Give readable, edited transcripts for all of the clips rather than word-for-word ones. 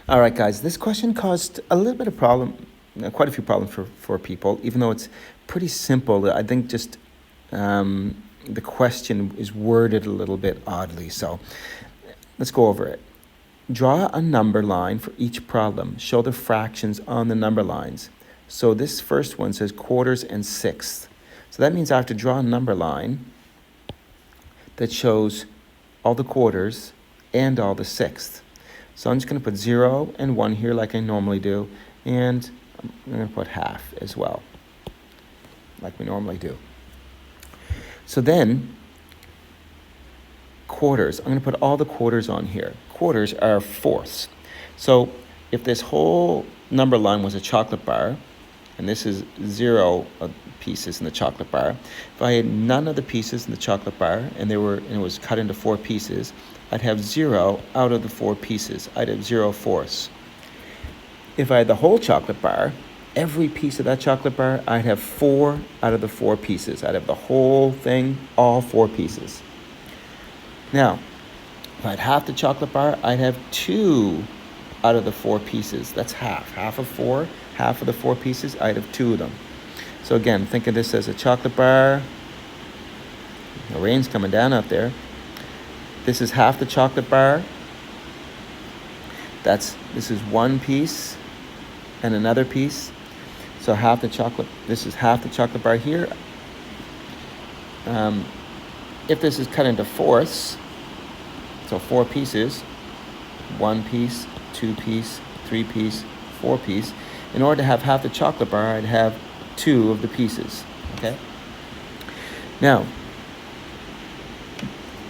All right, guys, this question caused a little bit of problem, quite a few problems for people, even though it's pretty simple. I think just the question is worded a little bit oddly. So let's go over it. Draw a number line for each problem. Show the fractions on the number lines. So this first one says quarters and sixths. So that means I have to draw a number line that shows all the quarters and all the sixths. So I'm just going to put 0 and 1 here like I normally do, and I'm going to put half as well, like we normally do. So then, quarters. I'm going to put all the quarters on here. Quarters are fourths. So if this whole number line was a chocolate bar, and this is 0 pieces in the chocolate bar, if I had none of the pieces in the chocolate bar and it was cut into 4 pieces, I'd have 0 out of the 4 pieces. I'd have 0 fourths. If I had the whole chocolate bar, every piece of that chocolate bar, I'd have 4 out of the 4 pieces. I'd have the whole thing, all 4 pieces. Now, if I had half the chocolate bar, I'd have 2 out of the 4 pieces. That's half. Half of 4, half of the 4 pieces, I'd have 2 of them. So again, think of this as a chocolate bar. The rain's coming down out there. This is half the chocolate bar. This is one piece and another piece. So this is half the chocolate bar here. If this is cut into fourths, so 4 pieces, 1 piece, 2 piece, 3 piece, 4 piece. In order to have half the chocolate bar, I'd have 2 of the pieces, okay? Now,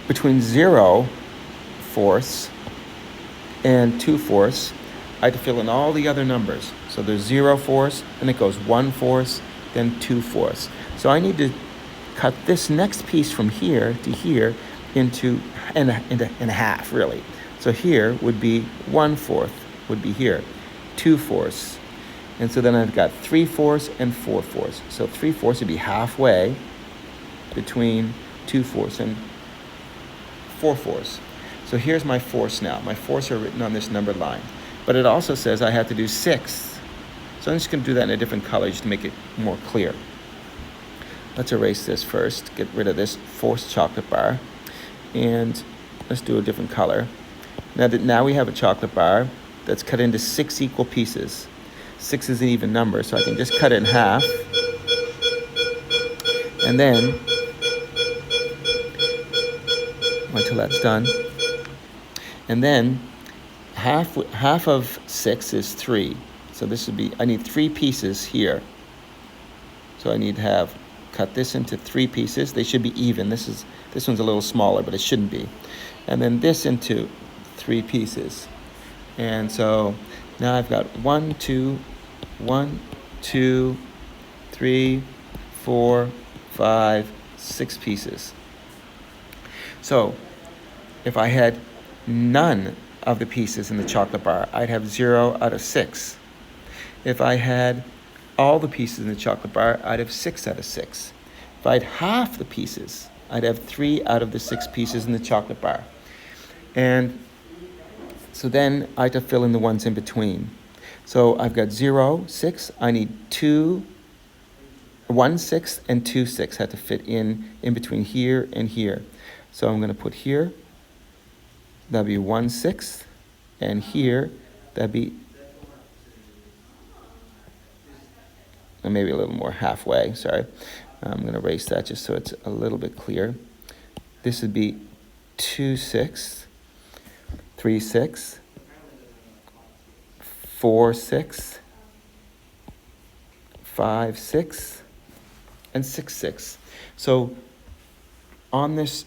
between 0 fourths and 2 fourths, I have to fill in all the other numbers. So there's 0 fourths, and it goes 1 fourth, then 2 fourths. So I need to cut this next piece from here to here into half, really. So here would be 1 fourth, would be here, 2 fourths. And so then I've got 3 fourths and 4 fourths. So 3 fourths would be halfway between 2 fourths and 4 fourths. So here's my fourths now. My fourths are written on this numbered line. But it also says I have to do sixths. So I'm just going to do that in a different color just to make it more clear. Let's erase this first. Get rid of this fourth chocolate bar. And let's do a different color. Now we have a chocolate bar that's cut into 6 equal pieces. 6 is an even number, so I can just cut it in half. And then, wait till that's done. And then, half of 6 is 3. So this would be, I need 3 pieces here. So I need to cut this into 3 pieces. They should be even. This one's a little smaller, but it shouldn't be. And then this into 3 pieces. And so now I've got 1, 2, 3, 4, 5, 6 pieces. So if I had none of the pieces in the chocolate bar, I'd have 0 out of 6. If I had all the pieces in the chocolate bar, I'd have 6 out of 6. If I had half the pieces, I'd have 3 out of the 6 pieces in the chocolate bar. And so then I have to fill in the ones in between. So I've got 0, 6. I need 1 6 and 2 6 have to fit in between here and here. So I'm going to put here, that'd be 1 6, and here, that'd be maybe a little more halfway, sorry. I'm going to erase that just so it's a little bit clear. This would be 2 6, 3 6, 4 6, 5 6, and 6 6. So on this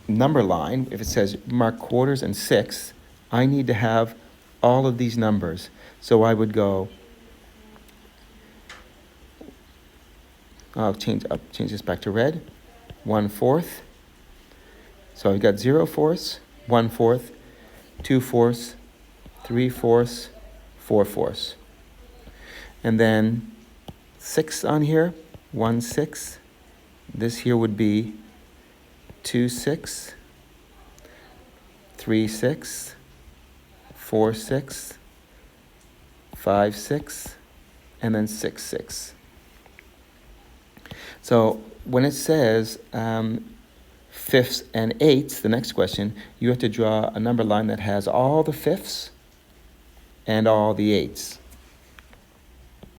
number line, if it says mark quarters and sixths, I need to have all of these numbers. So I would go, I'll change this back to red, 1 fourth. So I've got 0 fourths, 1 fourth, 2 fourths, 3 fourths, 4 fourths. And then 6 on here, 1 6. This here would be 2 6, 3 6, 4/6, 5/6, and then 6/6. So when it says fifths and eighths, the next question, you have to draw a number line that has all the fifths and all the eighths.